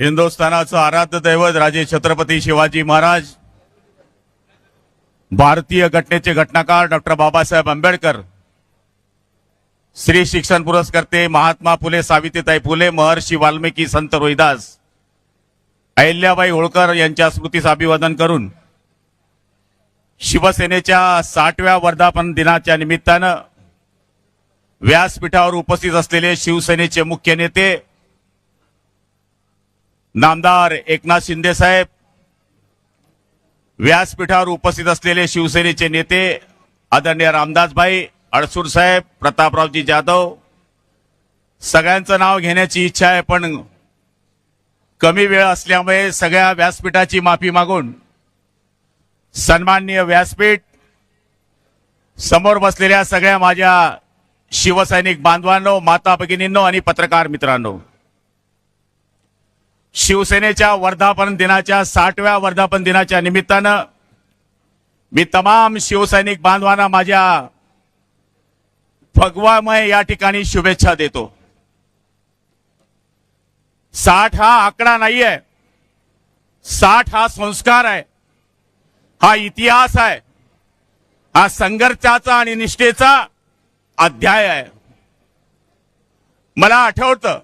हिंदुस्थानाचं आराध्य दैवत राजे छत्रपती शिवाजी महाराज, भारतीय घटनेचे घटनाकार डॉक्टर बाबासाहेब आंबेडकर, श्री शिक्षण पुरस्कर्ते महात्मा फुले सावित्रीबाई फुले, महर्षी वाल्मिकी, संत रोहिदास, अहिल्याबाई होळकर यांच्या स्मृतीस अभिवादन करून शिवसेनेच्या 60व्या वर्धापन दिनाच्या निमित्तानं व्यासपीठावर उपस्थित असलेले शिवसेनेचे मुख्य नेते नामदार एकनाथ शिंदे साहेब, व्यासपीठावर उपस्थित असलेले शिवसेनेचे नेते आदरणीय रामदासभाई अडसूर साहेब, प्रतापरावजी जाधव, सगळ्यांचं नाव घेण्याची इच्छा आहे, पण कमी वेळ असल्यामुळे सगळ्या व्यासपीठाची माफी मागून सन्माननीय व्यासपीठ, समोर बसलेल्या सगळ्या माझ्या शिवसैनिक बांधवांनो, माता भगिनींनो आणि पत्रकार मित्रांनो, शिवसेनेच्या वर्धापन दिनाच्या 60व्या वर्धापन दिनाच्या निमित्तानं मी तमाम शिवसैनिक बांधवांना माझ्या भगवामय या ठिकाणी शुभेच्छा देतो। 60 हा आकडा नाहीये, 60 हा संस्कार आहे, हा इतिहास आहे, हा संघर्षाचा आणि निष्ठेचा अध्याय आहे। मला आठवतं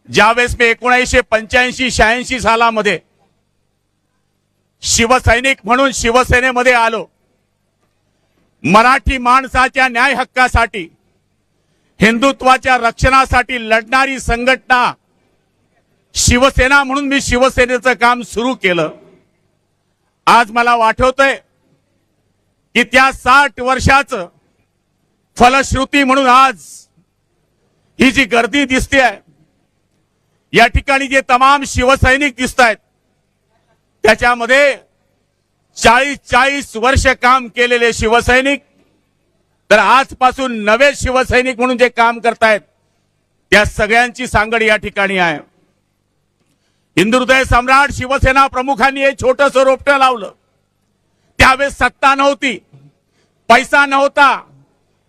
ज्यावेळेस मी 1985-86 सालामध्ये शिवसैनिक म्हणून शिवसेनेमध्ये आलो, मराठी माणसाच्या न्याय हक्कासाठी, हिंदुत्वाच्या रक्षणासाठी लढणारी संघटना शिवसेना म्हणून मी शिवसेनेचं काम सुरू केलं। आज मला आठवतंय की त्या 60 वर्षाचं फलश्रुती म्हणून आज ही जी गर्दी दिसते आहे, या ठिकाणी जे तमाम शिवसैनिक दिसत आहेत, त्याच्यामध्ये 40 वर्ष काम केलेले शिवसैनिक, तर आजपासून नवे शिवसैनिक म्हणून जे काम करतायत, त्या सगळ्यांची सांगड या ठिकाणी आहे। हिंदुहृदय सम्राट शिवसेना प्रमुखांनी एक छोटंसं रोपटं लावलं। त्यावेळेस सत्ता नव्हती, पैसा नव्हता,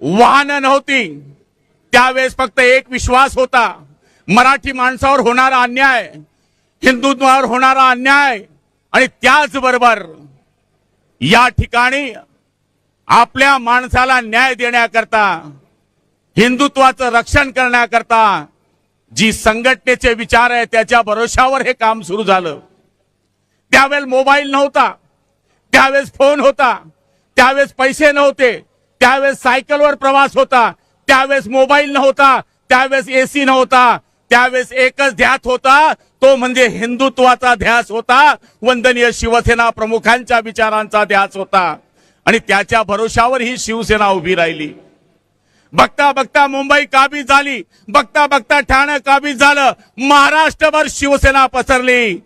वाहनं नव्हती, त्यावेळेस फक्त एक विश्वास होता, मराठी माणसावर होणारा अन्याय, हिंदुत्वावर होणारा अन्याय, आणि त्याचबरोबर या ठिकाणी आपल्या माणसाला न्याय देण्याकरता, हिंदुत्वाचं रक्षण करण्याकरता जी संघटनेचे विचार आहे त्याच्या भरोशावर हे काम सुरू झालं। त्यावेळेस मोबाईल नव्हता, त्यावेळेस फोन होता, त्यावेळेस पैसे नव्हते, त्यावेळेस सायकलवर प्रवास होता, त्यावेळेस मोबाईल नव्हता, त्यावेळेस एसी नव्हता, त्यावेळेस एकच ध्यास होता, तो म्हणजे हिंदुत्वाचा ध्यास होता, वंदनीय शिवसेना प्रमुखांच्या विचारांचा ध्यास होता, आणि त्याच्या भरोशावर ही शिवसेना उभी राहिली। बघता बघता मुंबई काबीज झाली, बघता बघता ठाणे काबीज झालं, महाराष्ट्रभर शिवसेना पसरली।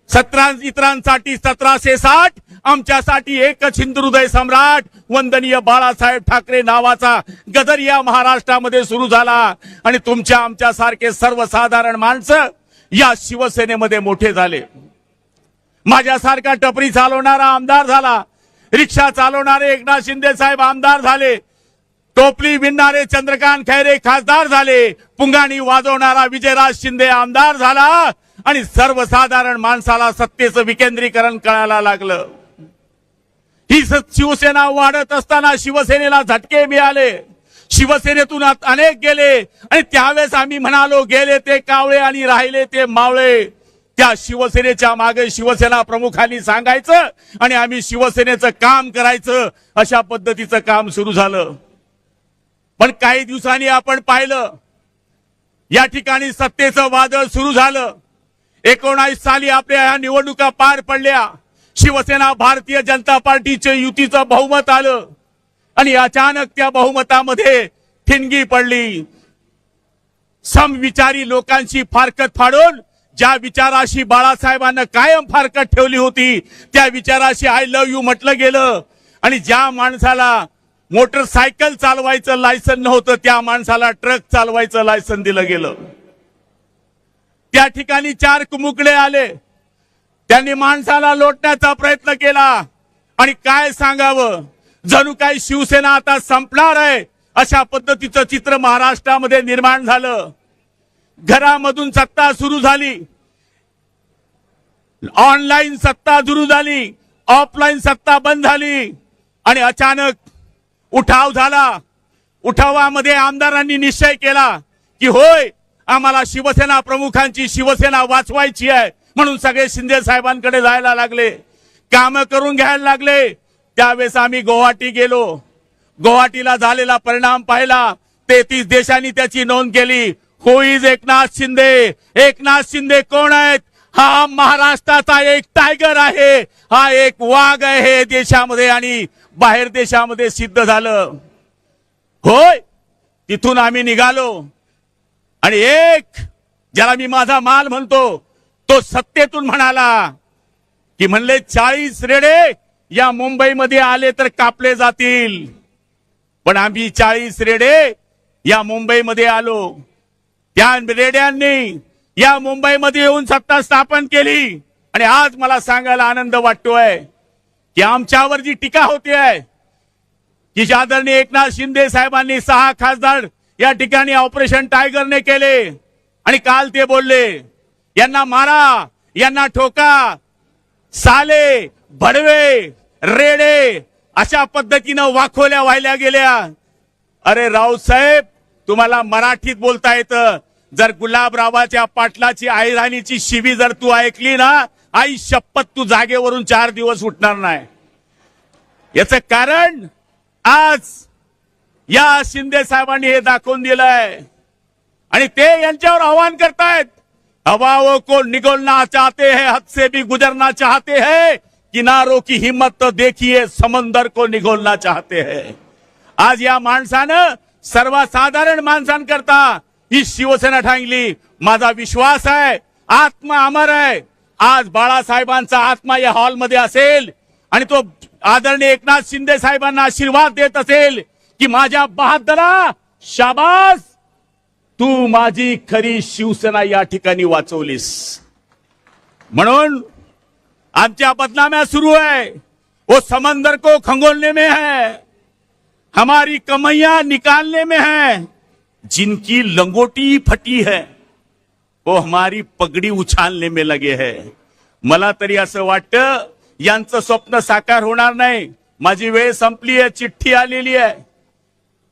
17 इतरांसाठी 1760, आमच्यासाठी एकच हिंदुहृदय सम्राट वंदनीय बाळासाहेब ठाकरे नावाचा गदर या महाराष्ट्रामध्ये सुरू झाला, आणि तुमच्या आमच्यासारखे सर्वसाधारण माणसं या शिवसेनेमध्ये मोठे झाले। माझ्यासारखा टपरी चालवणारा आमदार झाला, रिक्षा चालवणारे एकनाथ शिंदे साहेब आमदार झाले, टोपली विणणारे चंद्रकांत खैरे खासदार झाले, पुंगाणी वाजवणारा विजयराज शिंदे आमदार झाला, आणि सर्वसाधारण माणसाला सत्तेचं विकेंद्रीकरण कळायला लागलं। ही शिवसेना वाढत असताना शिवसेनेला झटके मिळाले, शिवसेनेतून अनेक गेले, आणि त्यावेळेस आम्ही म्हणालो गेले ते कावळे आणि राहिले ते मावळे। त्या शिवसेनेच्या मागे शिवसेना प्रमुखांनी सांगायचं आणि आम्ही शिवसेनेचं काम करायचं, अशा पद्धतीचं काम सुरू झालं। पण काही दिवसांनी आपण पाहिलं या ठिकाणी सत्तेचं वादळ सुरू झालं। 19 साली आपल्या या निवडणुका पार पडल्या, शिवसेना भारतीय जनता पार्टीचे युतीचं बहुमत आलं, आणि अचानक त्या बहुमतामध्ये ठिणगी पडली। समविचारी लोकांची फारकत फाडून ज्या विचाराशी बाळासाहेबांना कायम फारकत ठेवली होती, त्या विचाराशी आय लव्ह यू म्हटलं गेलं, आणि ज्या माणसाला मोटरसायकल चालवायचं लायसन नव्हतं, त्या माणसाला ट्रक चालवायचं लायसन दिलं गेलं। त्या ठिकाणी 4 कुमुकले आले, त्यांनी माणसाला लोटण्याचा प्रयत्न केला, आणि काय सांगावं, जणू काही शिवसेना आता संपणार आहे अशा पद्धतीचं चित्र महाराष्ट्रामध्ये निर्माण झालं। घरामधून सत्ता सुरू झाली, ऑनलाईन सत्ता सुरू झाली, ऑफलाईन सत्ता बंद झाली आणि अचानक उठाव झाला. उठावामध्ये आमदारांनी निश्चय केला की होय, आम्हाला शिवसेना प्रमुखांची शिवसेना वाचवायची आहे, म्हणून सगळे शिंदे साहेबांकडे जायला लागले, काम करून घ्यायला लागले. त्यावेळेस आम्ही गुवाहाटी गेलो. गुवाहाटीला झालेला परिणाम पाहिला. 33 देशांनी त्याची नोंद केली. हु इज एकनाथ शिंदे? एकनाथ शिंदे कोण आहेत? हा महाराष्ट्राचा एक टायगर आहे, हा एक वाघ आहे देशामध्ये आणि बाहेर देशामध्ये सिद्ध झालं. होय, तिथून आम्ही निघालो आणि एक ज्याला मी माझा माल म्हणतो, तो सत्तेतून म्हणाला की म्हणले 40 रेडे या मुंबईमध्ये आले तर कापले जातील. पण आम्ही 40 रेडे या मुंबईमध्ये आलो. त्या रेड्यांनी या मुंबईमध्ये येऊन सत्ता स्थापन केली. आणि आज मला सांगायला आनंद वाटतोय की आमच्यावर जी टीका होती आहे की आदरणीय एकनाथ शिंदे साहेबांनी 6 खासदार या ठिकाणी ऑपरेशन टायगरने केले आणि काल ते बोलले यांना मारा, यांना ठोका, साले, भडवे, रेडे अशा पद्धतीनं वाखोल्या वाहिल्या गेल्या. अरे रावसाहेब, तुम्हाला मराठीत बोलता येतं. जर गुलाबरावाच्या पाटलाची आईराणीची शिवी जर तू ऐकली ना, आई शपथ तू जागेवरून 4 दिवस उठणार नाही. याचं कारण आज या शिंदे साहेबांनी हे दाखवून दिलंय आणि ते यांच्यावर आवाहन करतायत. हवाओं को निगलना चाहते हैं, हद से भी गुजरना चाहते हैं, किनारों की हिम्मत तो देखिए, समंदर को निगोलना चाहते हैं. आज या माणसानं सर्वसाधारण माणसांकरता ही शिवसेना ठांगली. माझा विश्वास आहे आत्मा अमर आहे. आज बाळासाहेबांचा आत्मा या हॉलमध्ये असेल आणि तो आदरणीय एकनाथ शिंदे साहेबांना आशीर्वाद देत असेल की माझ्या बहादरा, शाबास, तू माझी खरी शिवसेना या ठिकाणी वाचवलीस. म्हणून आमच्या बदनाम्या सुरू है. वो समंदर को खंगोलने में है, हमारी कमैया निकालने में है. जिनकी लंगोटी फटी है वो हमारी पगड़ी उछालने में लगे है. मला तरी असं वाटतं यांचं स्वप्न साकार होणार नाही. माझी वेळ संपली आहे, चिठ्ठी आलेली आहे.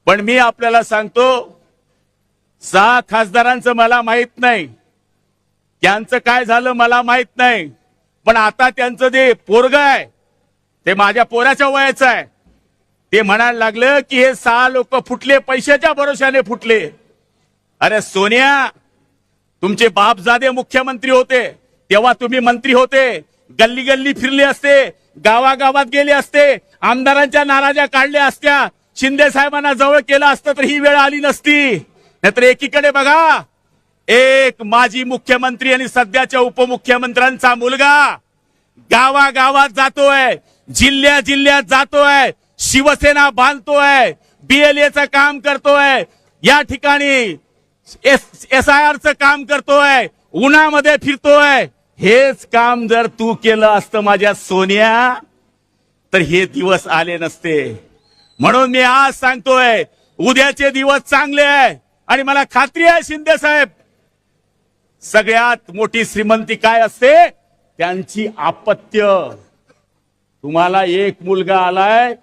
पण मी आपल्याला सांगतो 6 खासदारांचं मला माहित नाही, त्यांचं काय झालं मला माहित नाही. पण आता त्यांचं जे पोरग आहे ते माझ्या पोराच्या वयाचं आहे. ते म्हणायला लागलं की हे 6 लोक फुटले, पैशाच्या भरोशाने फुटले. अरे सोनिया, तुमचे बापजादे मुख्यमंत्री होते तेव्हा तुम्ही मंत्री होते, गल्ली गल्ली फिरले असते, गावागावात गेले असते, आमदारांच्या नाराज्या काढल्या असत्या, शिंदे साहेबांना जवळ केलं असतं तर ही वेळ आली नसती. नाहीतर एकीकडे बघा, एक माजी मुख्यमंत्री आणि सध्याच्या उपमुख्यमंत्र्यांचा मुलगा गावागावात जातोय, जिल्ह्या जिल्ह्यात जातोय, शिवसेना बांधतोय, BLAचं काम करतोय, या ठिकाणी SIRचं काम करतोय, उन्हामध्ये फिरतोय. हेच काम जर तू केलं असतं माझ्या सोनिया तर हे दिवस आले नसते. म्हणून मी आज सांगतोय उद्याचे दिवस चांगले आहे आणि मला खात्री आहे शिंदे साहेब, सगळ्यात मोठी श्रीमंती काय असते? त्यांची अपत्य. तुम्हाला एक मुलगा आलाय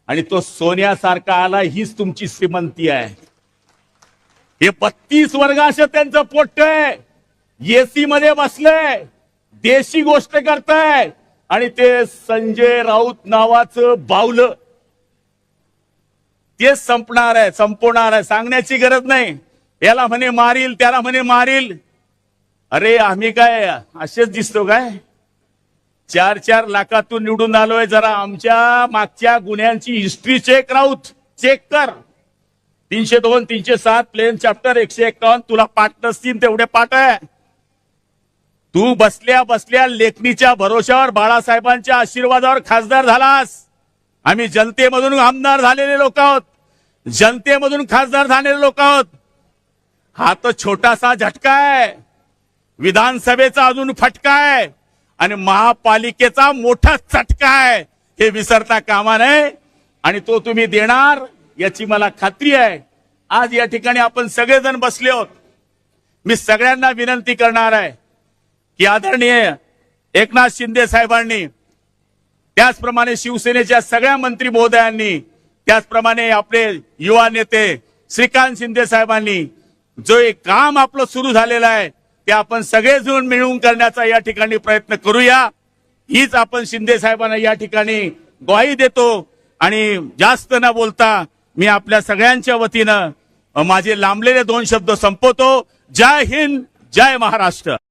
आणि तो सोन्यासारखा आलाय, हीच तुमची श्रीमंती आहे. हे 32 वर्गाचं त्यांचं पोट आहे, एसी मध्ये बसलंय, देशी गोष्ट करताय आणि ते संजय राऊत नावाचं बावलं ते संपणार आहे, संपवणार आहे, सांगण्याची गरज नाही. याला म्हणे मारील, त्याला म्हणे मारील. अरे आम्ही काय असेच दिसतो काय? 4-4 लाखातून निवडून आलोय. जरा आमच्या मागच्या गुन्ह्यांची हिस्ट्री चेक, राऊत चेक कर. 302, 307 प्लेन चॅप्टर 151 तुला पाठ नसतील तेवढे पाठ आहे. तू बसल्या बसल्या लेखणीच्या भरोशावर बाळासाहेबांच्या आशीर्वादावर खासदार झालास. आम्ही जनतेमधून आमदार झालेले लोक आहोत, जनतेमधून खासदार झालेले लोक आहोत. हा तर छोटासा झटका आहे, विधानसभेचा अजून फटका आहे आणि महापालिकेचा मोठा चटका आहे. हे विसरता कामा नये आणि तो तुम्ही देणार याची मला खात्री आहे. आज या ठिकाणी आपण सगळेजण बसले आहोत. मी सगळ्यांना विनंती करणार आहे की आदरणीय एकनाथ शिंदे साहेबांनी, त्याचप्रमाणे शिवसेनेच्या सगळ्या मंत्री महोदयांनी, त्याचप्रमाणे आपले युवा नेते श्रीकांत शिंदे साहेबांनी जो एक काम आपलं सुरू झालेलं आहे ते आपण सगळेजण मिळून करण्याचा या ठिकाणी प्रयत्न करूया. हीच आपण शिंदे साहेबांना या ठिकाणी ग्वाही देतो. आणि जास्त न बोलता मी आपल्या सगळ्यांच्या वतीनं माझे लांबलेले 2 शब्द संपवतो. जय हिंद, जय महाराष्ट्र.